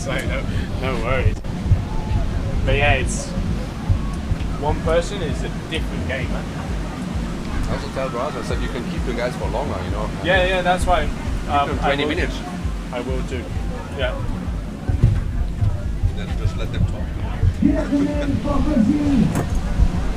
So no worries. But yeah, it's one person is a different game, man. I also tell Brad, I said you can keep the guys for longer, you know. Yeah, that's why. Keep them 20 minutes. I will do. Yeah. Then just let them talk.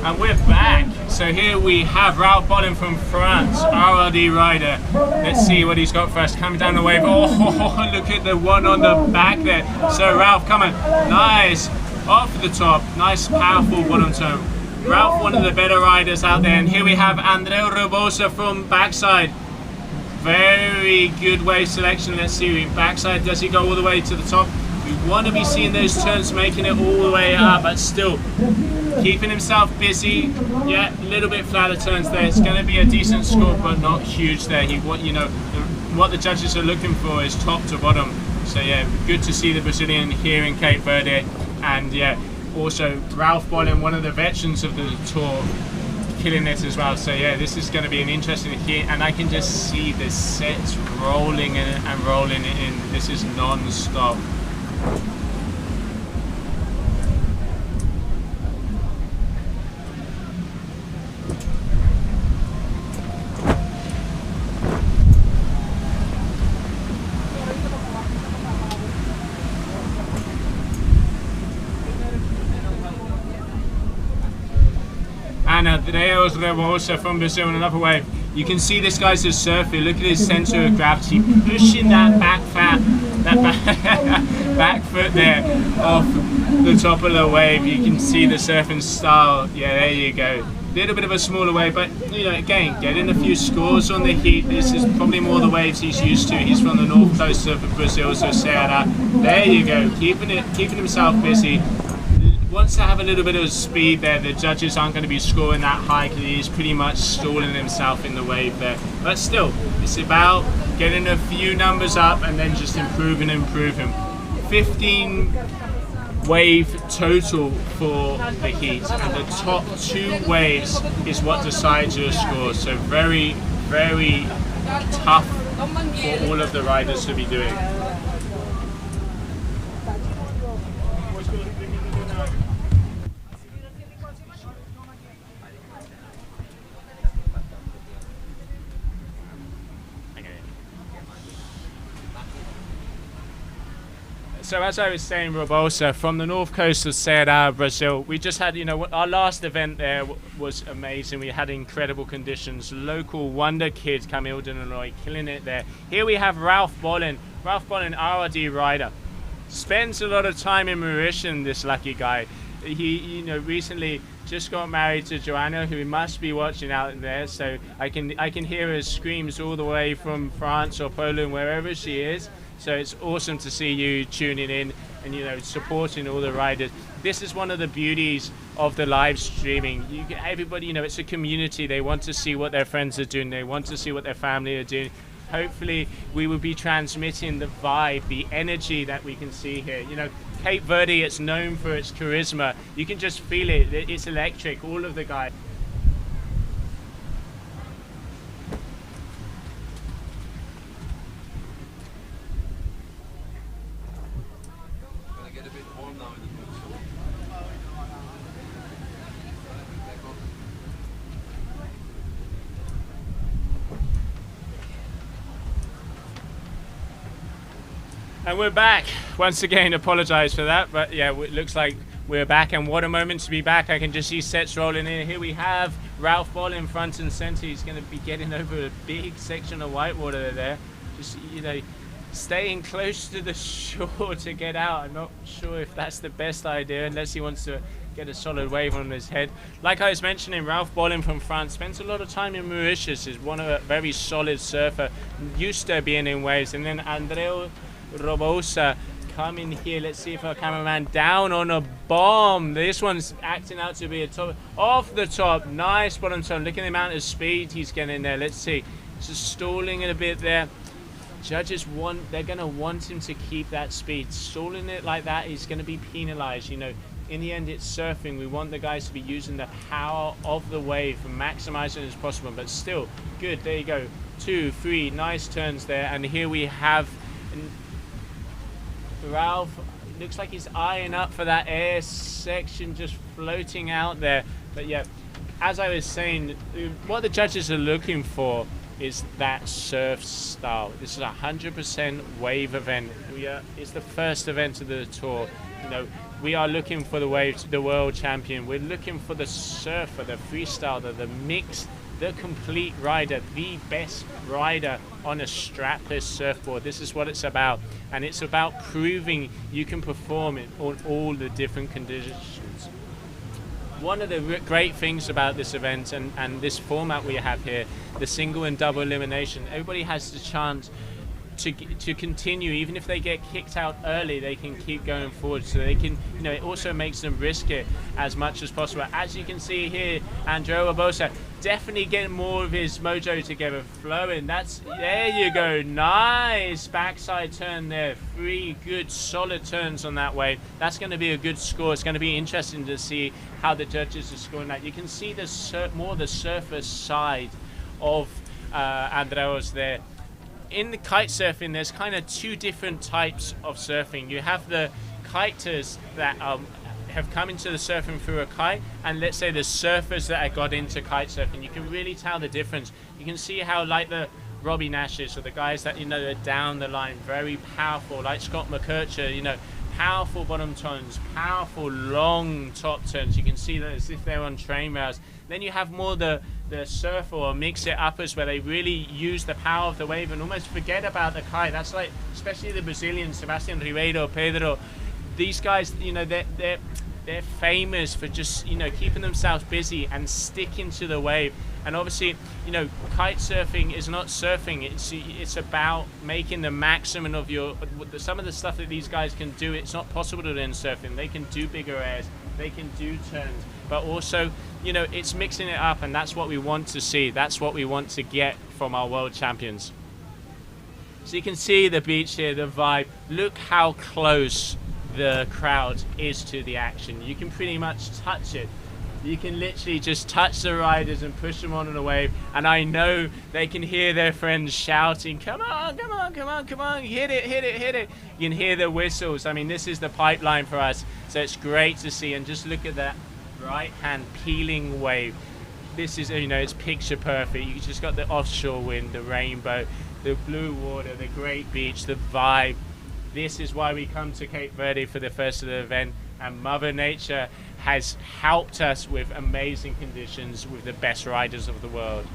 And we're back. So here we have Ralph Bolin from France, RRD rider. Let's see what he's got first. Coming down the wave. Oh, look at the one on the back there. So Ralph coming. Nice. Off the top. Nice, powerful bottom turn. Ralph, one of the better riders out there. And here we have Andrea Robosa from backside. Very good wave selection. Let's see. Backside, does he go all the way to the top? We want to be seeing those turns, making it all the way up, but still keeping himself busy. Yeah, a little bit flatter turns there. It's going to be a decent score, but not huge there. What the judges are looking for is top to bottom. So yeah, good to see the Brazilian here in Cape Verde. And yeah, also Ralph Bolin, one of the veterans of the tour, killing it as well. So yeah, this is going to be an interesting heat, and I can just see the sets rolling and rolling in. This is non-stop. And Andrea Robosa from Brazil on another wave. You can see this guy's a surfer. Look at his center of gravity, pushing that back foot there off the top of the wave. You can see the surfing style. Yeah, there you go. Little bit of a smaller wave, but you know, again, getting a few scores on the heat. This is probably more the waves he's used to. He's from the north coast of Brazil, so Ceará. There you go, keeping himself busy. Wants to have a little bit of speed there. The judges aren't going to be scoring that high because he's pretty much stalling himself in the wave there. But still, it's about getting a few numbers up and then just improving. 15 wave total for the heat, and the top 2 waves is what decides your score. So very, very tough for all of the riders to be doing. So as I was saying, Robosa from the north coast of Ceará, Brazil, we just had, our last event there was amazing. We had incredible conditions. Local wonder kid, Camille Illinois, killing it there. Here we have Ralph Bolin, RRD rider. Spends a lot of time in Mauritius, this lucky guy. He, recently just got married to Joanna, who must be watching out there. So I can hear her screams all the way from France or Poland, wherever she is. So it's awesome to see you tuning in and supporting all the riders. This is one of the beauties of the live streaming. Everybody, it's a community. They want to see what their friends are doing. They want to see what their family are doing. Hopefully, we will be transmitting the vibe, the energy that we can see here. Cape Verde, it's known for its charisma. You can just feel it. It's electric. All of the guys. And we're back. Once again, apologize for that, but yeah, it looks like we're back, and what a moment to be back. I can just see sets rolling in. Here we have Ralph Bolin front and center. He's going to be getting over a big section of whitewater there. Just, staying close to the shore to get out. I'm not sure if that's the best idea, unless he wants to get a solid wave on his head. Like I was mentioning, Ralph Bolin from France spends a lot of time in Mauritius. Is one of a very solid surfer, used to being in waves. And then Andrea Robosa coming here. Let's see if our cameraman down on a bomb. This one's acting out to be a top off the top. Nice bottom turn. Look at the amount of speed he's getting there. Let's see. Just stalling it a bit there. Judges they're gonna want him to keep that speed. Stalling it like that, he's gonna be penalized. In the end, it's surfing. We want the guys to be using the power of the wave and maximizing it as possible. But still, good. There you go. 2, 3 nice turns there. And here we have Ralph looks like he's eyeing up for that air section, just floating out there. But yeah, as I was saying, what the judges are looking for is that surf style. This is a 100% wave event. It's the first event of the tour. You know, we are looking for the wave, the world champion. We're looking for the surfer, the freestyler, the mix, the complete rider, the best rider on a strapless surfboard. This is what it's about, and it's about proving you can perform it on all the different conditions. One of the great things about this event and this format we have here, the single and double elimination, everybody has the chance to continue. Even if they get kicked out early, they can keep going forward, so they can, you know, it also makes them risk it as much as possible. As you can see here, Andrea Barbosa definitely getting more of his mojo together, flowing. There you go, nice backside turn there, 3 good solid turns on that wave. That's going to be a good score. It's going to be interesting to see how the judges are scoring that. You can see more the surfer side of Andreas there. In the kite surfing, there's kind of 2 different types of surfing. You have the kiters that have come into the surfing through a kite, and let's say the surfers that have got into kite surfing. You can really tell the difference. You can see how, like the Robbie Nashes or the guys that, you know, are down the line, very powerful, like Scott McKercher, you know, powerful bottom turns, powerful long top turns. You can see that as if they're on train rails. Then you have more the surfer or mix it uppers, where they really use the power of the wave and almost forget about the kite. That's like, especially the Brazilians, Sebastian Ribeiro, Pedro. These guys, you know, they're famous for just, you know, keeping themselves busy and sticking to the wave. And obviously, you know, kite surfing is not surfing. It's about making the maximum of some of the stuff that these guys can do. It's not possible to do in surfing. They can do bigger airs, they can do turns, but also, you know, it's mixing it up, and that's what we want to see. That's what we want to get from our world champions. So you can see the beach here, the vibe. Look how close the crowd is to the action. You can pretty much touch it. You can literally just touch the riders and push them onto the wave, and I know they can hear their friends shouting, come on, come on, come on, come on, hit it, hit it, hit it. You can hear the whistles. I mean, this is the pipeline for us, so it's great to see. And just look at that right hand peeling wave. This is, you know, it's picture perfect. You just got the offshore wind, the rainbow, the blue water, the great beach, the vibe. This is why we come to Cape Verde for the first of the event, and Mother Nature has helped us with amazing conditions with the best riders of the world.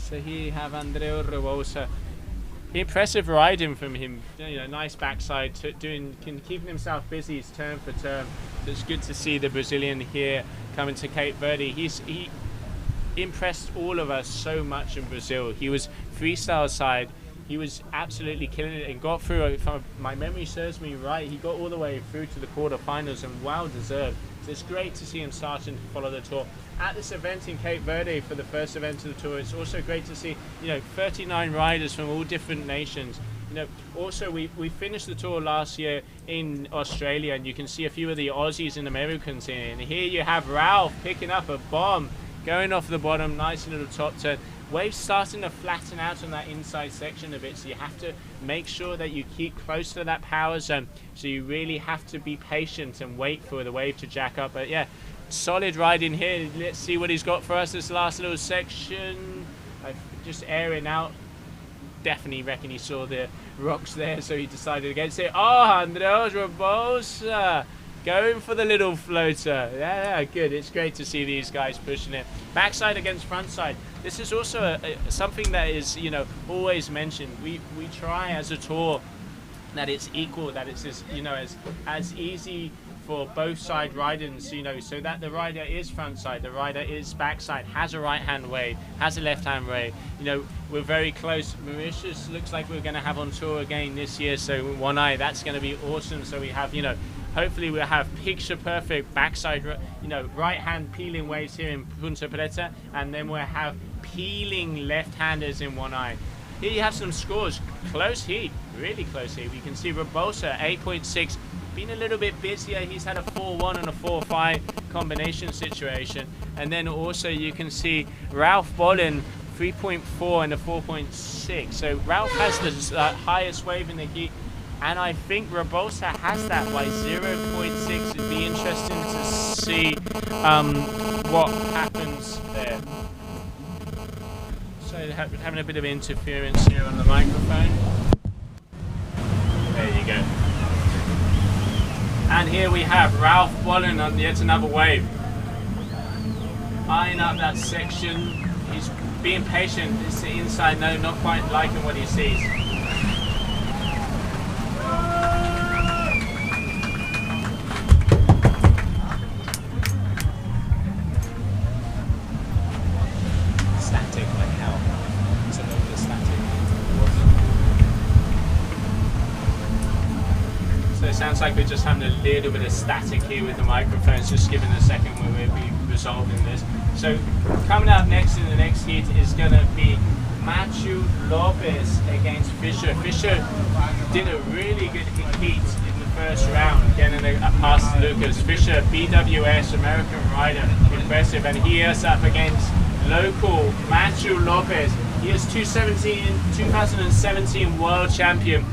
So here you have Andrea Rabosa. Impressive riding from him. You know, nice backside, keeping himself busy. He's turn for turn. So it's good to see the Brazilian here coming to Cape Verde. He impressed all of us so much in Brazil. He was freestyle side. He was absolutely killing it and got through. If my memory serves me right, he got all the way through to the quarterfinals, and well deserved. So it's great to see him starting to follow the tour at this event in Cape Verde for the first event of the tour. It's also great to see, you know, 39 riders from all different nations. You know, also we finished the tour last year in Australia, and you can see a few of the Aussies and Americans in. And here you have Ralph picking up a bomb, going off the bottom, nice little top turn. Waves starting to flatten out on that inside section a bit, so you have to make sure that you keep close to that power zone. So you really have to be patient and wait for the wave to jack up. But yeah, solid riding here. Let's see what he's got for us this last little section. Just airing out. Definitely reckon he saw the rocks there, so he decided against it. Oh, Andrea Rabosa going for the little floater. Yeah, good. It's great to see these guys pushing it. Backside against frontside. This is also something that is, you know, always mentioned. We try as a tour that it's equal, that it's as, you know, as easy for both side riders, you know, so that the rider is front side, the rider is backside, has a right hand wave, has a left hand wave. You know, we're very close. Mauritius looks like we're going to have on tour again this year, so one eye, that's going to be awesome. So we have, you know, hopefully we'll have picture perfect backside, right hand peeling waves here in Punta Preta, and then we'll have peeling left-handers in one eye. Here you have some scores. Close heat, really close heat. We can see Rabosa 8.6, been a little bit busier. He's had a 4-1 and a 4-5 combination situation. And then also you can see Ralph Bolin 3.4 and a 4.6. So Ralph has the highest wave in the heat, and I think Rabosa has that by 0.6. It'd be interesting to see what happens there. So having a bit of interference here on the microphone. There you go. And here we have Ralph Bolin on yet another wave. Eyeing up that section. He's being patient. It's the inside node, not quite liking what he sees. Static like hell. It's a little bit static. So it sounds like we're just having a little bit of static here with the microphones. Just give it a second where we'll be resolving this. So coming up next in the next heat is going to be Matthew Lopez against Fisher. Fisher did a really good heat in the first round, getting past Lucas. Fisher, BWS, American rider, impressive. And he is up against local Matthew Lopez. He is 2017 world champion,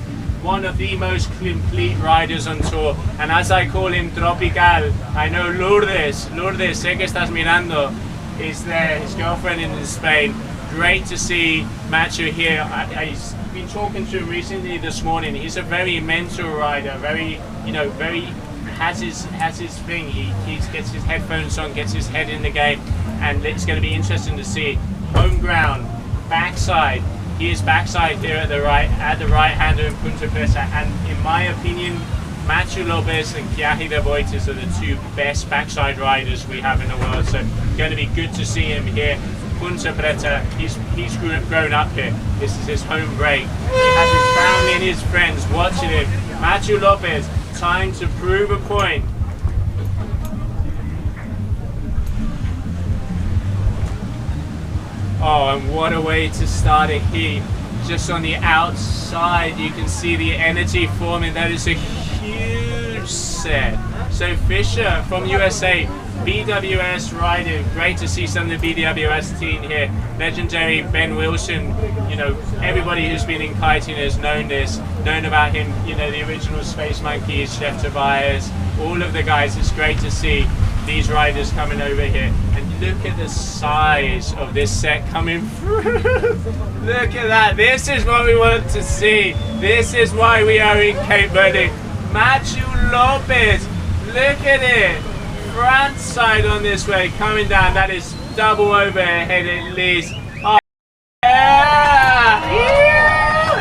one of the most complete riders on tour. And as I call him Tropical, I know Lourdes, sé que estás mirando, is there, his girlfriend in Spain. Great to see Matthew here. I've been talking to him recently this morning. He's a very mental rider, very has his thing. He gets his headphones on, gets his head in the game, and it's going to be interesting to see. Home ground, backside. He is backside here at the right-hander in Punta Preta, and in my opinion, Matthew Lopez and Chiari de Boites are the two best backside riders we have in the world. So going to be good to see him here. Punta Preta, he's grown up here. This is his home break. He has his family and his friends watching him. Matthew Lopez, time to prove a point. Oh, and what a way to start a heat. Just on the outside, you can see the energy forming. That is a huge set. So Fisher from USA, BWS riding. Great to see some of the BWS team here. Legendary Ben Wilson. Everybody who's been in kiting has known about him. The original Space Monkeys, Chef Tobias, all of the guys. It's great to see these riders coming over here. And look at the size of this set coming through. Look at that. This is what we want to see. This is why we are in Cape Verde. Matthew Lopez, look at it. Front side on this way, coming down. That is double overhead at least. Oh, yeah.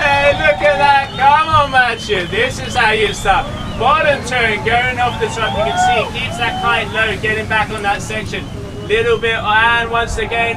Hey, look at that. Come on, Matthew. This is how you start. Bottom turn, going off the top. You can see he keeps that kite low, getting back on that section. Little bit, and once again,